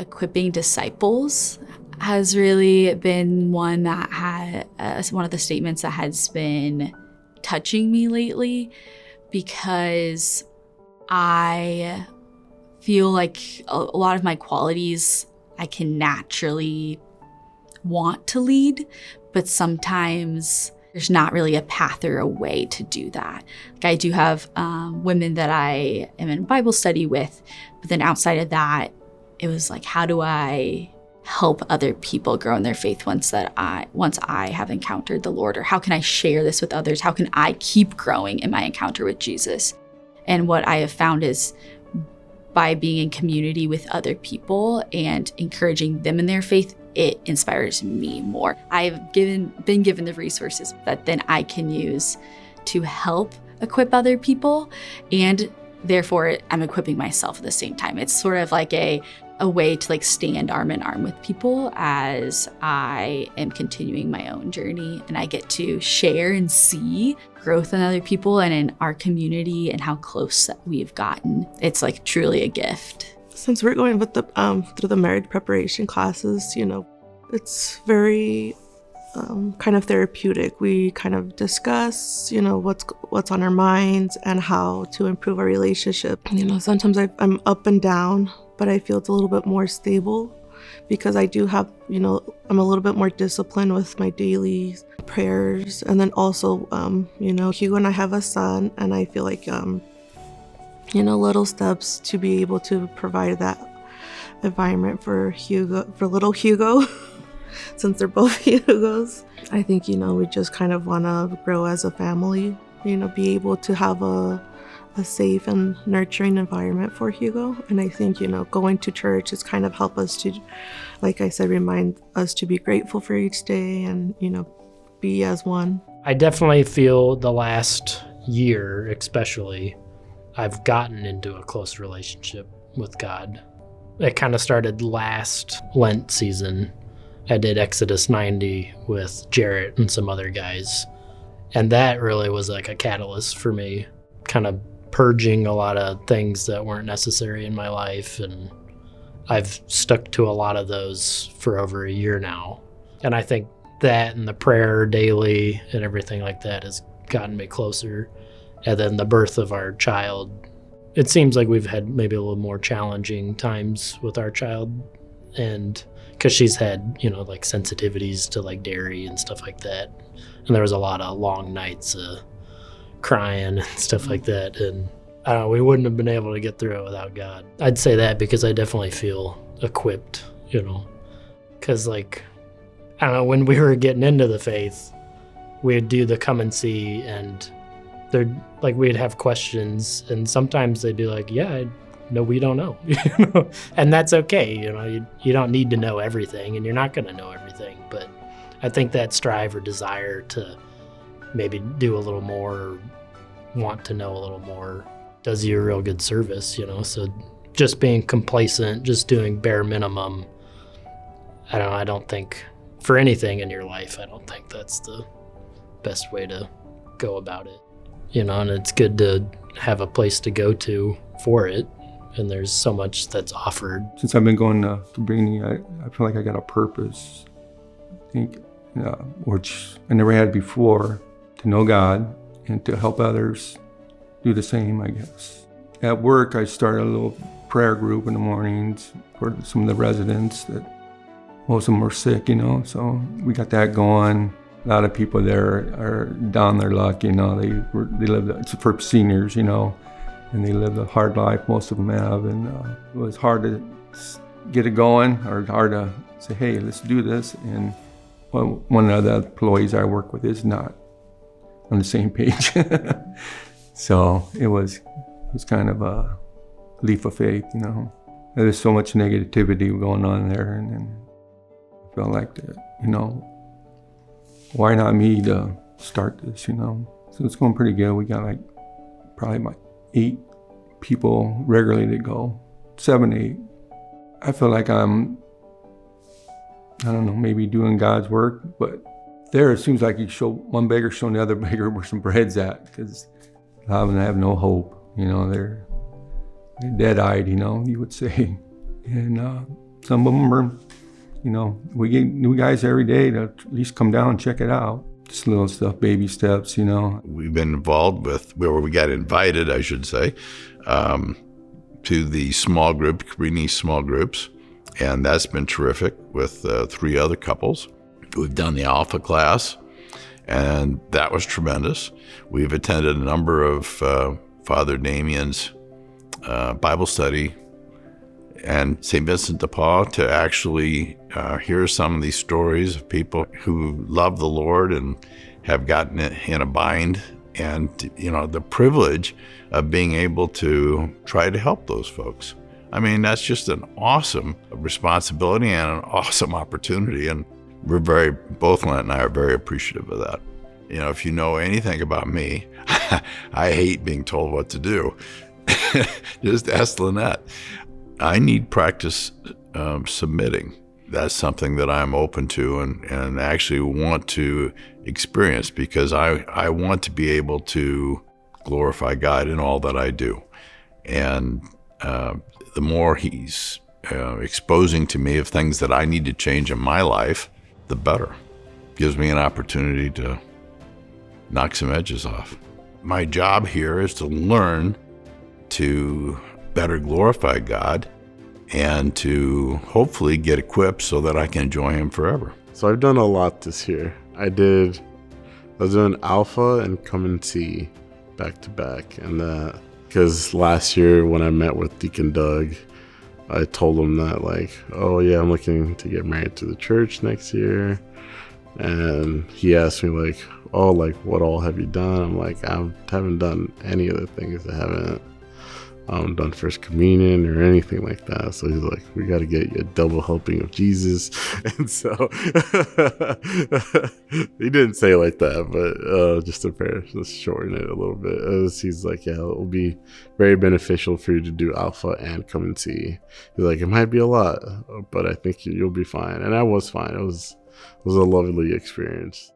equipping disciples has really been one that one of the statements that has been touching me lately, because I feel like a lot of my qualities I can naturally want to lead, but sometimes there's not really a path or a way to do that. Like, I do have women that I am in Bible study with, but then outside of that, it was like, how do I help other people grow in their faith once I have encountered the Lord? Or how can I share this with others? How can I keep growing in my encounter with Jesus? And what I have found is, by being in community with other people and encouraging them in their faith, it inspires me more. I've been given the resources that then I can use to help equip other people, and therefore I'm equipping myself at the same time. It's sort of like a way to like stand arm in arm with people as I am continuing my own journey, and I get to share and see growth in other people and in our community and how close that we've gotten. It's like truly a gift. Since we're going with the through the marriage preparation classes, it's very kind of therapeutic. We kind of discuss, what's on our minds and how to improve our relationship. Sometimes I'm up and down, but I feel it's a little bit more stable because I do have, I'm a little bit more disciplined with my daily prayers. And then also, Hugo and I have a son, and I feel like, little steps to be able to provide that environment for little Hugo, since they're both Hugos. I think, we just kind of want to grow as a family, be able to have a safe and nurturing environment for Hugo. And I think, going to church has kind of helped us to, like I said, remind us to be grateful for each day and, be as one. I definitely feel the last year, especially, I've gotten into a close relationship with God. It kind of started last Lent season. I did Exodus 90 with Jarrett and some other guys. And that really was like a catalyst for me, kind of purging a lot of things that weren't necessary in my life. And I've stuck to a lot of those for over a year now. And I think that and the prayer daily and everything like that has gotten me closer. And then the birth of our child, it seems like we've had maybe a little more challenging times with our child. And because she's had, like sensitivities to like dairy and stuff like that. And there was a lot of long nights crying and stuff like that. And I don't know, we wouldn't have been able to get through it without God. I'd say that because I definitely feel equipped, because like, I don't know, when we were getting into the faith, we'd do the come and see, and we'd have questions, and sometimes they'd be like, yeah, no, we don't know, and that's okay. You don't need to know everything, and you're not going to know everything. But I think that strive or desire to maybe do a little more, or want to know a little more, does you a real good service, So just being complacent, just doing bare minimum, I don't think for anything in your life, I don't think that's the best way to go about it. And it's good to have a place to go to for it. And there's so much that's offered. Since I've been going to Cabrini, I feel like I got a purpose, I think, which I never had before, to know God and to help others do the same, I guess. At work, I started a little prayer group in the mornings for some of the residents that most of them were sick, so we got that going. A lot of people there are down their luck, they live, it's for seniors, and they live a hard life, most of them have, and it was hard to get it going, or hard to say, hey, let's do this. And one of the employees I work with is not on the same page. So it was kind of a leap of faith, There's so much negativity going on there, and I felt like, why not me to start this, So it's going pretty good. We got probably about 8 people regularly that go, 7, 8. I feel like I'm, maybe doing God's work, but there it seems like you show one beggar showing the other beggar where some bread's at, because a lot of them have no hope, they're dead-eyed, you would say. And Some of them are, we get new guys every day to at least come down and check it out. Just little stuff, baby steps, We've been involved with, where we got invited, I should say, to the small group, Cabrini small groups. And that's been terrific with 3 other couples. We've done the Alpha class, and that was tremendous. We've attended a number of Father Damien's Bible study and St. Vincent de Paul to actually hear some of these stories of people who love the Lord and have gotten in a bind, and the privilege of being able to try to help those folks. I mean, that's just an awesome responsibility and an awesome opportunity, and both Lynette and I are very appreciative of that. If you know anything about me, I hate being told what to do. Just ask Lynette. I need practice submitting. That's something that I'm open to and actually want to experience, because I want to be able to glorify God in all that I do. And the more he's exposing to me of things that I need to change in my life, the better. Gives me an opportunity to knock some edges off. My job here is to learn to better glorify God and to hopefully get equipped so that I can enjoy him forever. So I've done a lot this year. I was doing Alpha and Come and See back to back, and because last year when I met with Deacon Doug, I told him that oh yeah, I'm looking to get married to the church next year, and he asked me what all have you done? I'm like, I haven't done any of the things. I haven't done First Communion or anything like that. So he's like, we got to get you a double helping of Jesus. And so he didn't say it like that, but just to shorten it a little bit. He's like, yeah, it will be very beneficial for you to do Alpha and Come and See. He's like, it might be a lot, but I think you'll be fine. And I was fine. It was a lovely experience.